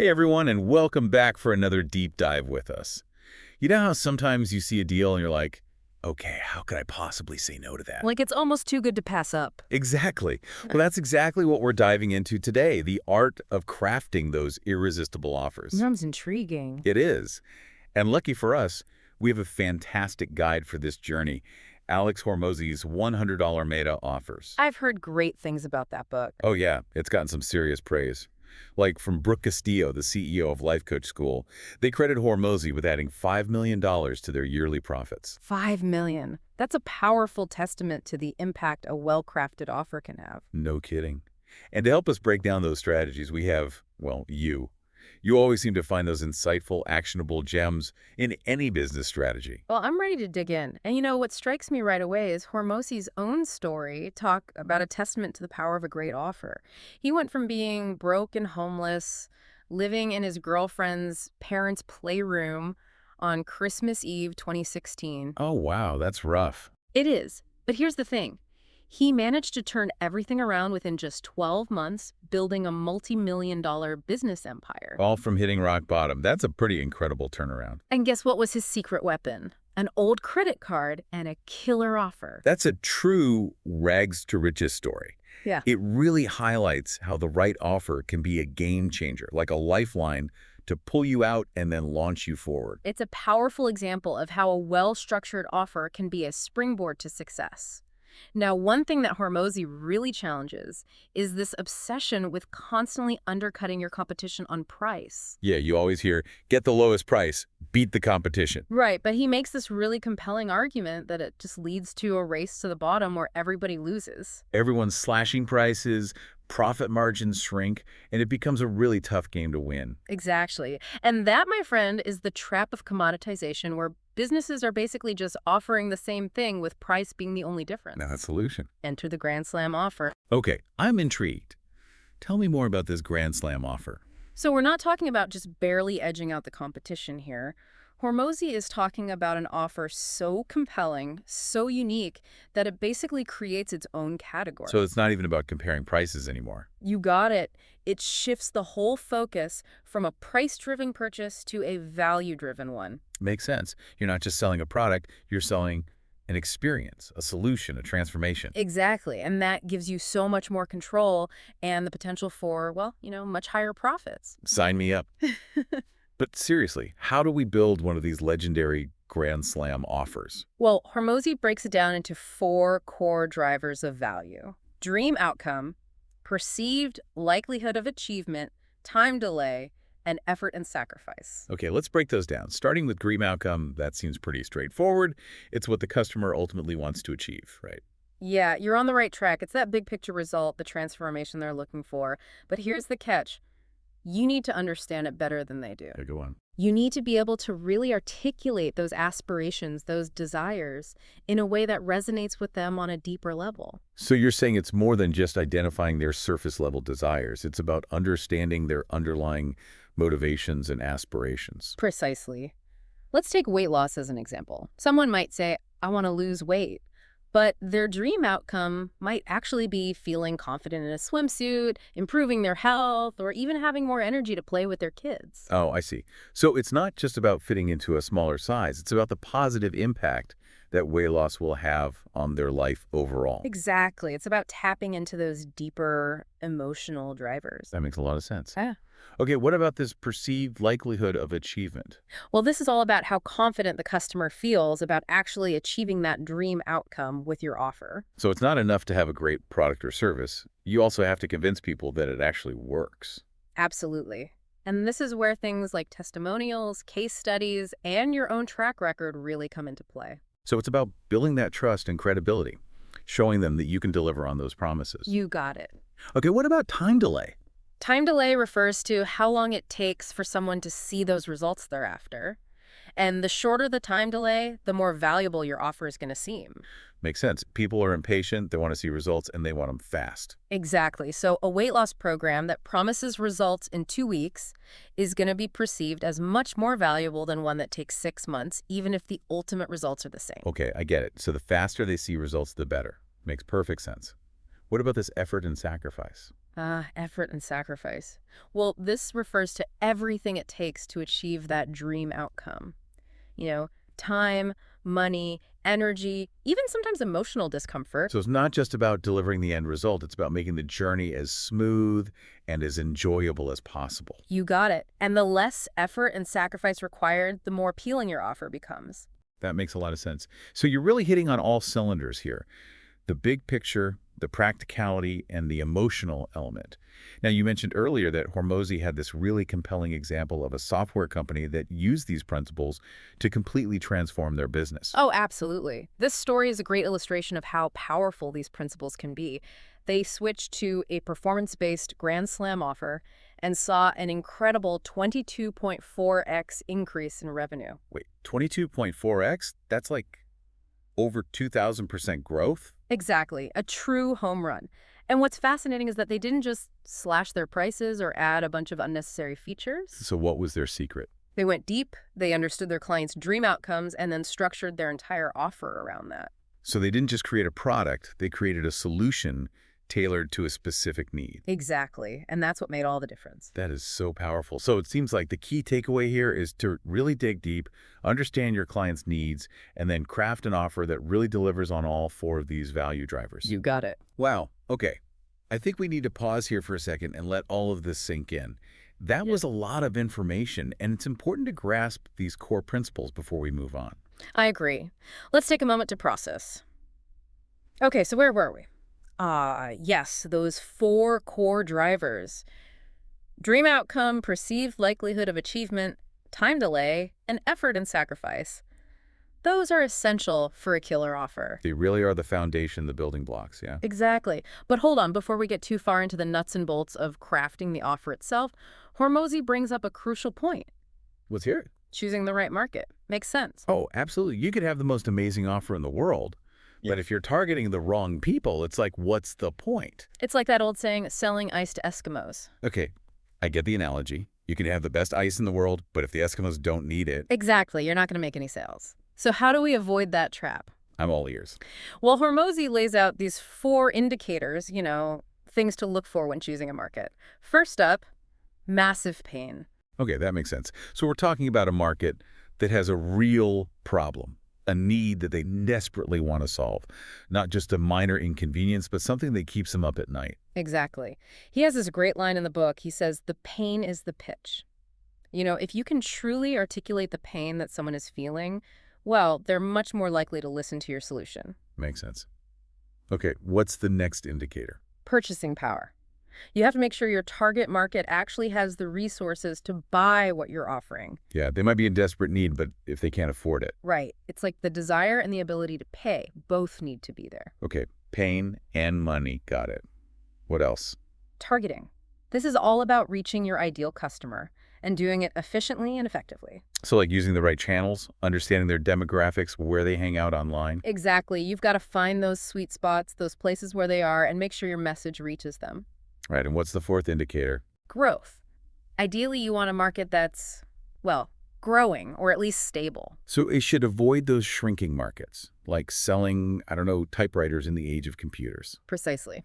Hey everyone, and welcome back for another deep dive with us. You know how sometimes you see a deal and you're like, okay, how could I possibly say no to that? Like it's almost too good to pass up. Exactly. Well, that's exactly what we're diving into today, the art of crafting those irresistible offers. Sounds intriguing. It is. And lucky for us, we have a fantastic guide for this journey, Alex Hormozi's $100 Meta offers. I've heard great things about that book. Oh yeah, it's gotten some serious praise. Like from Brooke Castillo, the CEO of Life Coach School, they credit Hormozi with adding $5 million to their yearly profits. 5 million. That's a powerful testament to the impact a well-crafted offer can have. No kidding. And to help us break down those strategies, we have, well, you. You always seem to find those insightful, actionable gems in any business strategy. Well, I'm ready to dig in. And what strikes me right away is Hormozi's own story talk about a testament to the power of a great offer. He went from being broke and homeless, living in his girlfriend's parents' playroom on Christmas Eve 2016. Oh, wow, that's rough. It is. But here's the thing. He managed to turn everything around within just 12 months, building a multi-million-dollar business empire. All from hitting rock bottom. That's a pretty incredible turnaround. And guess what was his secret weapon? An old credit card and a killer offer. That's a true rags to riches story. Yeah. It really highlights how the right offer can be a game changer, like a lifeline to pull you out and then launch you forward. It's a powerful example of how a well-structured offer can be a springboard to success. Now, one thing that Hormozi really challenges is this obsession with constantly undercutting your competition on price. Yeah, you always hear, get the lowest price, beat the competition. Right, but he makes this really compelling argument that it just leads to a race to the bottom where everybody loses. Everyone's slashing prices, profit margins shrink, and it becomes a really tough game to win. Exactly. And that, my friend, is the trap of commoditization, where businesses are basically just offering the same thing with price being the only difference. Now that's solution. Enter the Grand Slam offer. Okay, I'm intrigued. Tell me more about this Grand Slam offer. So we're not talking about just barely edging out the competition here. Hormozi is talking about an offer so compelling, so unique, that it basically creates its own category. So it's not even about comparing prices anymore. You got it. It shifts the whole focus from a price-driven purchase to a value-driven one. Makes sense. You're not just selling a product, you're selling an experience, a solution, a transformation. Exactly. And that gives you so much more control and the potential for, well, much higher profits. Sign me up. But seriously, how do we build one of these legendary Grand Slam offers? Well, Hormozi breaks it down into 4 core drivers of value: dream outcome, perceived likelihood of achievement, time delay, and effort and sacrifice. Okay, let's break those down. Starting with dream outcome, that seems pretty straightforward. It's what the customer ultimately wants to achieve, right? Yeah, you're on the right track. It's that big picture result, the transformation they're looking for. But here's the catch. You need to understand it better than they do. Okay, go on. You need to be able to really articulate those aspirations, those desires, in a way that resonates with them on a deeper level. So you're saying it's more than just identifying their surface-level desires. It's about understanding their underlying motivations and aspirations. Precisely. Let's take weight loss as an example. Someone might say, I want to lose weight. But their dream outcome might actually be feeling confident in a swimsuit, improving their health, or even having more energy to play with their kids. Oh, I see. So it's not just about fitting into a smaller size. It's about the positive impact that weight loss will have on their life overall. Exactly. It's about tapping into those deeper emotional drivers. That makes a lot of sense. Yeah. Okay, what about this perceived likelihood of achievement? Well, this is all about how confident the customer feels about actually achieving that dream outcome with your offer. So it's not enough to have a great product or service. You also have to convince people that it actually works. Absolutely. And this is where things like testimonials, case studies, and your own track record really come into play. So it's about building that trust and credibility, showing them that you can deliver on those promises. You got it. Okay, what about time delay? Time delay refers to how long it takes for someone to see those results they're after. And the shorter the time delay, the more valuable your offer is going to seem. Makes sense. People are impatient, they want to see results, and they want them fast. Exactly. So a weight loss program that promises results in 2 weeks is going to be perceived as much more valuable than one that takes 6 months, even if the ultimate results are the same. Okay, I get it. So the faster they see results, the better. Makes perfect sense. What about this effort and sacrifice? Effort and sacrifice. Well, this refers to everything it takes to achieve that dream outcome. You know, time, money, energy, even sometimes emotional discomfort. So it's not just about delivering the end result, it's about making the journey as smooth and as enjoyable as possible. You got it. And the less effort and sacrifice required, the more appealing your offer becomes. That makes a lot of sense. So you're really hitting on all cylinders here. The big picture, the practicality, and the emotional element. Now, you mentioned earlier that Hormozi had this really compelling example of a software company that used these principles to completely transform their business. Oh, absolutely. This story is a great illustration of how powerful these principles can be. They switched to a performance-based Grand Slam offer and saw an incredible 22.4x increase in revenue. Wait, 22.4x? That's like over 2,000% growth? Exactly, a true home run. And what's fascinating is that they didn't just slash their prices or add a bunch of unnecessary features. So what was their secret? They went deep, they understood their clients' dream outcomes, and then structured their entire offer around that. So they didn't just create a product, they created a solution tailored to a specific need. Exactly, and that's what made all the difference. That is so powerful. So it seems like the key takeaway here is to really dig deep, understand your client's needs, and then craft an offer that really delivers on all four of these value drivers. You got it. Wow. Okay. I think we need to pause here for a second and let all of this sink in. That was a lot of information, and it's important to grasp these core principles before we move on. I agree. Let's take a moment to process. Okay, so where were we? Yes, those four core drivers. Dream outcome, perceived likelihood of achievement, time delay, and effort and sacrifice. Those are essential for a killer offer. They really are the foundation, the building blocks, yeah? Exactly. But hold on, before we get too far into the nuts and bolts of crafting the offer itself, Hormozi brings up a crucial point. Let's hear it. Choosing the right market. Makes sense. Oh, absolutely. You could have the most amazing offer in the world, but if you're targeting the wrong people, it's like, what's the point? It's like that old saying, selling ice to Eskimos. Okay, I get the analogy. You can have the best ice in the world, but if the Eskimos don't need it, Exactly. You're not going to make any sales. So how do we avoid that trap? I'm all ears. Well, Hormozi lays out these four indicators, things to look for when choosing a market. First up, massive pain. Okay, that makes sense. So we're talking about a market that has a real problem, a need that they desperately want to solve. Not just a minor inconvenience, but something that keeps them up at night. Exactly. He has this great line in the book. He says, the pain is the pitch. If you can truly articulate the pain that someone is feeling, well, they're much more likely to listen to your solution. Makes sense. Okay, what's the next indicator? Purchasing power. You have to make sure your target market actually has the resources to buy what you're offering. Yeah, they might be in desperate need, but if they can't afford it. Right. It's like the desire and the ability to pay both need to be there. Okay, pain and money. Got it. What else? Targeting. This is all about reaching your ideal customer and doing it efficiently and effectively. So like using the right channels, understanding their demographics, where they hang out online. Exactly. You've got to find those sweet spots, those places where they are, and make sure your message reaches them. Right, and what's the fourth indicator? Growth. Ideally, you want a market that's, well, growing or at least stable. So it should avoid those shrinking markets, like selling, I don't know, typewriters in the age of computers. Precisely.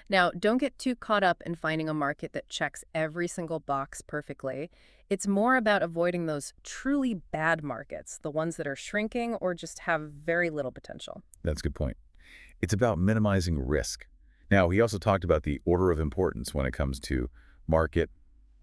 Now, don't get too caught up in finding a market that checks every single box perfectly. It's more about avoiding those truly bad markets, the ones that are shrinking or just have very little potential. That's a good point. It's about minimizing risk. Now, he also talked about the order of importance when it comes to market,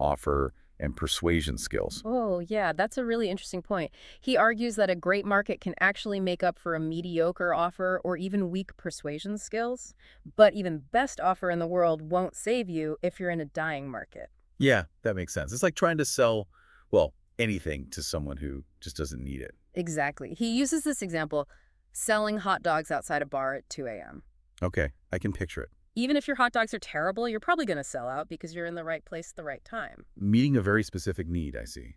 offer, and persuasion skills. Oh, yeah, that's a really interesting point. He argues that a great market can actually make up for a mediocre offer or even weak persuasion skills, but even best offer in the world won't save you if you're in a dying market. Yeah, that makes sense. It's like trying to sell, well, anything to someone who just doesn't need it. Exactly. He uses this example, selling hot dogs outside a bar at 2 a.m. Okay, I can picture it. Even if your hot dogs are terrible, you're probably going to sell out because you're in the right place at the right time. Meeting a very specific need, I see.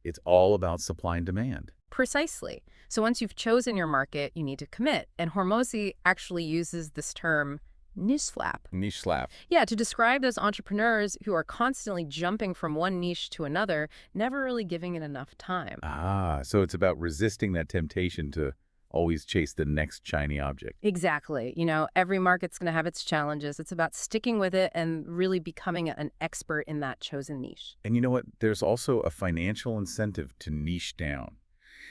It's all about supply and demand. Precisely. So once you've chosen your market, you need to commit. And Hormozi actually uses this term, niche slap. Niche slap. Yeah, to describe those entrepreneurs who are constantly jumping from one niche to another, never really giving it enough time. Ah, so it's about resisting that temptation to always chase the next shiny object. Exactly. Every market's going to have its challenges. It's about sticking with it and really becoming an expert in that chosen niche. And you know what? There's also a financial incentive to niche down.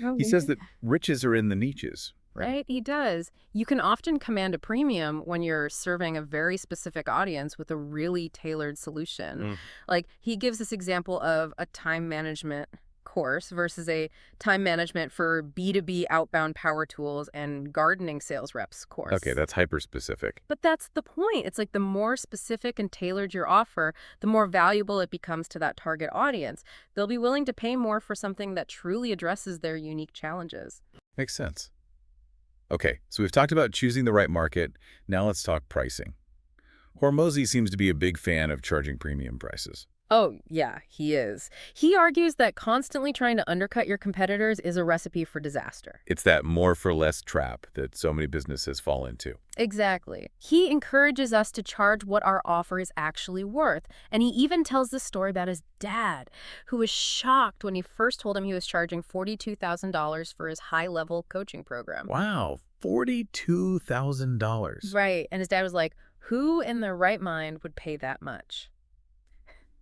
Oh, He says really? that riches are in the niches, right? Right, he does. You can often command a premium when you're serving a very specific audience with a really tailored solution. Mm. Like, he gives this example of a time management course versus a time management for B2B outbound power tools and gardening sales reps Okay, course. that's hyper-specific. But that's the point. It's like the more specific and tailored your offer, the more valuable it becomes to that target audience. They'll be willing to pay more for something that truly addresses their unique challenges. Makes sense. Okay, so we've talked about choosing the right market. Now let's talk pricing. Hormozi seems to be a big fan of charging premium prices. Oh, yeah, he is. He argues that constantly trying to undercut your competitors is a recipe for disaster. It's that more for less trap that so many businesses fall into. Exactly. He encourages us to charge what our offer is actually worth. And he even tells this story about his dad, who was shocked when he first told him he was charging $42,000 for his high-level coaching program. Wow, $42,000. Right. And his dad was like, who in their right mind would pay that much?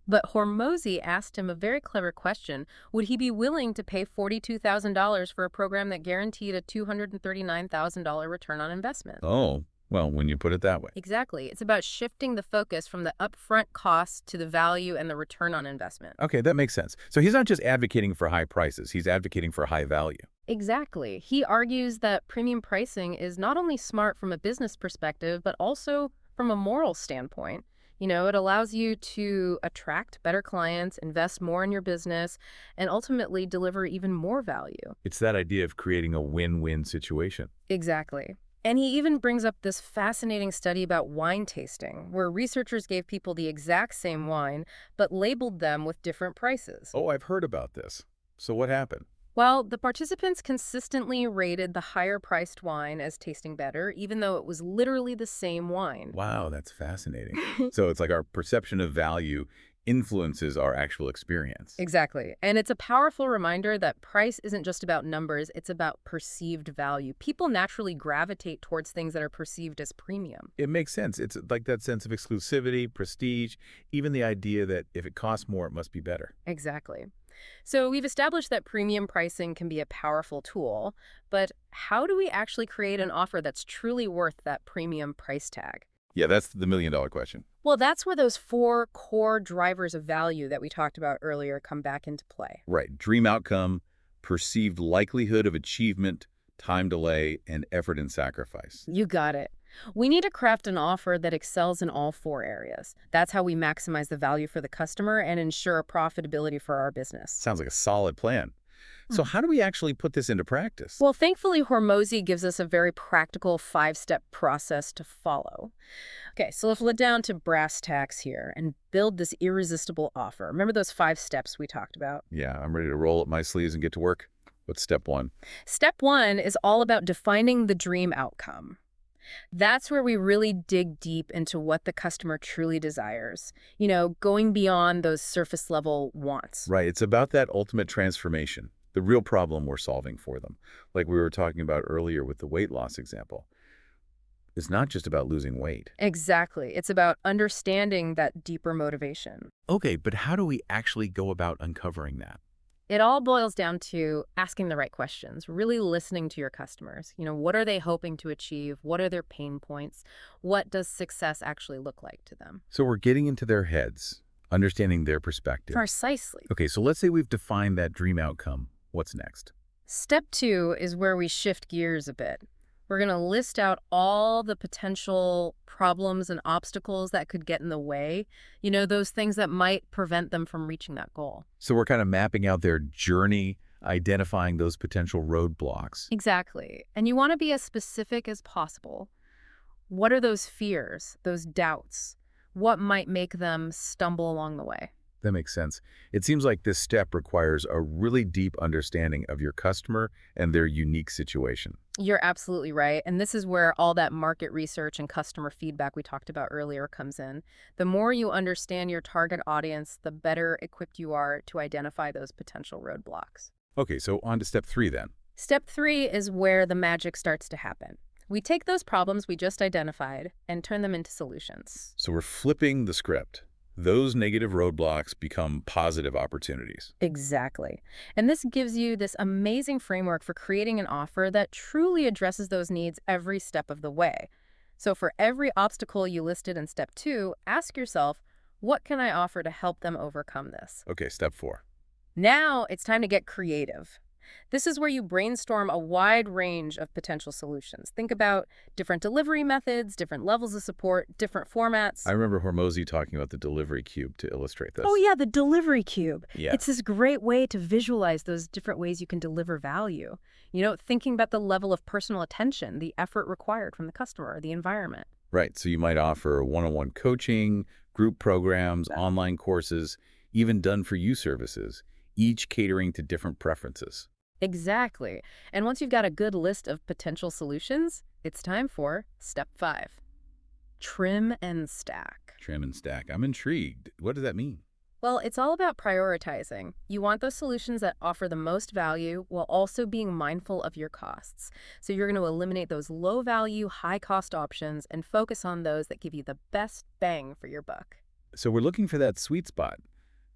But Hormozi asked him a very clever question. Would he be willing to pay $42,000 for a program that guaranteed a $239,000 return on investment? Oh, well, when you put it that way. Exactly. It's about shifting the focus from the upfront cost to the value and the return on investment. Okay, that makes sense. So he's not just advocating for high prices, he's advocating for high value. Exactly. He argues that premium pricing is not only smart from a business perspective, but also from a moral standpoint. It allows you to attract better clients, invest more in your business, and ultimately deliver even more value. It's that idea of creating a win-win situation. Exactly. And he even brings up this fascinating study about wine tasting, where researchers gave people the exact same wine, but labeled them with different prices. Oh, I've heard about this. So what happened? Well, the participants consistently rated the higher-priced wine as tasting better, even though it was literally the same wine. Wow, that's fascinating. So it's like our perception of value influences our actual experience. Exactly. And it's a powerful reminder that price isn't just about numbers, it's about perceived value. People naturally gravitate towards things that are perceived as premium. It makes sense. It's like that sense of exclusivity, prestige, even the idea that if it costs more, it must be better. Exactly. So we've established that premium pricing can be a powerful tool, but how do we actually create an offer that's truly worth that premium price tag? Yeah, that's the million-dollar question. Well, that's where those four core drivers of value that we talked about earlier come back into play. Right. Dream outcome, perceived likelihood of achievement, time delay, and effort and sacrifice. You got it. We need to craft an offer that excels in all four areas. That's how we maximize the value for the customer and ensure profitability for our business. Sounds like a solid plan. So how do we actually put this into practice? Well, thankfully, Hormozi gives us a very practical five-step process to follow. Okay, so let's let down to brass tacks here and build this irresistible offer. Remember those 5 steps we talked about? Yeah, I'm ready to roll up my sleeves and get to work. What's step one? Step 1 is all about defining the dream outcome. That's where we really dig deep into what the customer truly desires, going beyond those surface level wants. Right. It's about that ultimate transformation, the real problem we're solving for them. Like we were talking about earlier with the weight loss example. It's not just about losing weight. Exactly. It's about understanding that deeper motivation. Okay, but how do we actually go about uncovering that? It all boils down to asking the right questions, really listening to your customers. What are they hoping to achieve? What are their pain points? What does success actually look like to them? So we're getting into their heads, understanding their perspective. Precisely. Okay, so let's say we've defined that dream outcome. What's next? Step 2 is where we shift gears a bit. We're going to list out all the potential problems and obstacles that could get in the way, those things that might prevent them from reaching that goal. So we're kind of mapping out their journey, identifying those potential roadblocks. Exactly. And you want to be as specific as possible. What are those fears, those doubts? What might make them stumble along the way? That makes sense. It seems like this step requires a really deep understanding of your customer and their unique situation. You're absolutely right. And this is where all that market research and customer feedback we talked about earlier comes in. The more you understand your target audience, the better equipped you are to identify those potential roadblocks. Okay, so on to step 3 then. Step 3 is where the magic starts to happen. We take those problems we just identified and turn them into solutions. So we're flipping the script. Those negative roadblocks become positive opportunities. Exactly. And this gives you this amazing framework for creating an offer that truly addresses those needs every step of the way. So for every obstacle you listed in step 2, ask yourself, what can I offer to help them overcome this? Okay, step 4. Now it's time to get creative. This is where you brainstorm a wide range of potential solutions. Think about different delivery methods, different levels of support, different I formats. remember Hormozi talking about the delivery cube to illustrate Oh, this. yeah, the delivery cube. Yeah, It's this great way to visualize those different ways you can deliver value. Thinking about the level of personal attention, the effort required from the customer, the environment. right. So you might offer one-on-one coaching, group programs, Exactly. online courses, even done-for-you services, each catering to different preferences. Exactly. And once you've got a good list of potential solutions, it's time for step 5. Trim and stack. Trim and stack. I'm intrigued. What does that mean? Well, it's all about prioritizing. You want those solutions that offer the most value while also being mindful of your costs. So you're going to eliminate those low value, high cost options and focus on those that give you the best bang for your buck. So we're looking for that sweet spot,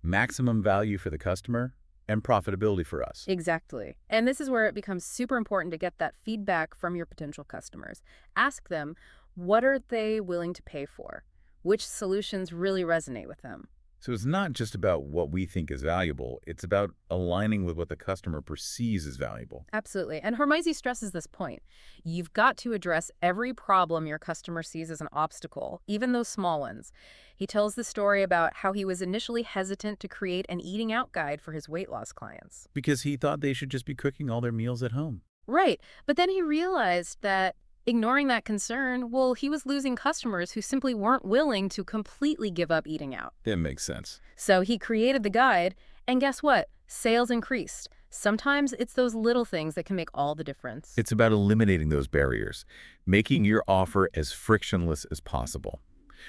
maximum value for the customer and profitability for us. Exactly. And this is where it becomes super important to get that feedback from your potential customers. Ask them, what are they willing to pay for? Which solutions really resonate with them? So it's not just about what we think is valuable, it's about aligning with what the customer perceives as valuable. Absolutely. And Hormozi stresses this point. You've got to address every problem your customer sees as an obstacle, even those small ones. He tells the story about how he was initially hesitant to create an eating out guide for his weight loss clients. Because he thought they should just be cooking all their meals at home. Right. But then he realized that ignoring that concern, well, he was losing customers who simply weren't willing to completely give up eating out. It makes sense. So he created the guide, and guess what? Sales increased. Sometimes it's those little things that can make all the difference. It's about eliminating those barriers, making your offer as frictionless as possible.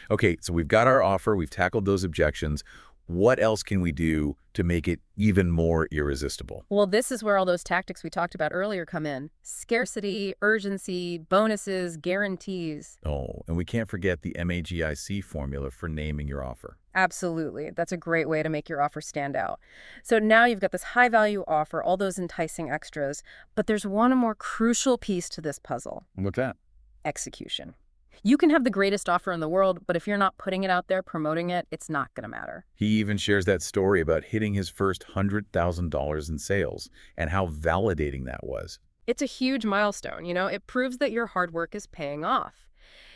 Okay, so we've got our offer, we've tackled those objections. What else can we do to make it even more irresistible? Well, this is where all those tactics we talked about earlier come in. Scarcity, urgency, bonuses, guarantees. Oh, and we can't forget the MAGIC formula for naming your offer. Absolutely. That's a great way to make your offer stand out. So now you've got this high value offer, all those enticing extras, but there's one more crucial piece to this puzzle: What's that? execution. You can have the greatest offer in the world, but if you're not putting it out there, promoting it, it's not going to matter. He even shares that story about hitting his first $100,000 in sales and how validating that was. It's a huge milestone, it proves that your hard work is paying off.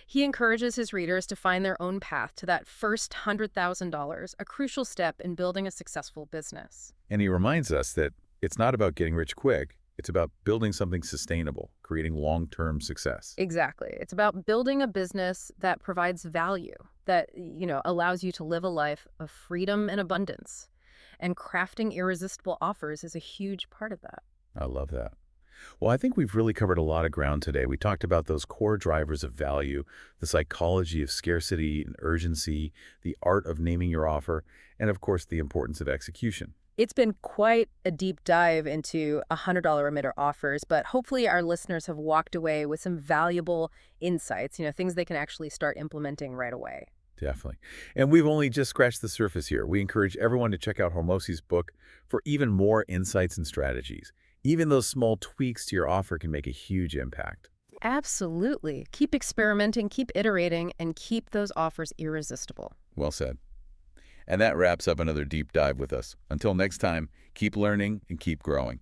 He encourages his readers to find their own path to that first $100,000, a crucial step in building a successful business. And he reminds us that it's not about getting rich quick. It's about building something sustainable, creating long-term success. Exactly. It's about building a business that provides value, that, allows you to live a life of freedom and abundance. And crafting irresistible offers is a huge part of that. I love that. Well, I think we've really covered a lot of ground today. We talked about those core drivers of value, the psychology of scarcity and urgency, the art of naming your offer, and of course, the importance of execution. It's been quite a deep dive into $100 emitter offers, but hopefully our listeners have walked away with some valuable insights, things they can actually start implementing right away. Definitely. And we've only just scratched the surface here. We encourage everyone to check out Hormozi's book for even more insights and strategies. Even those small tweaks to your offer can make a huge impact. Absolutely. Keep experimenting, keep iterating, and keep those offers irresistible. Well said. And that wraps up another deep dive with us. Until next time, keep learning and keep growing.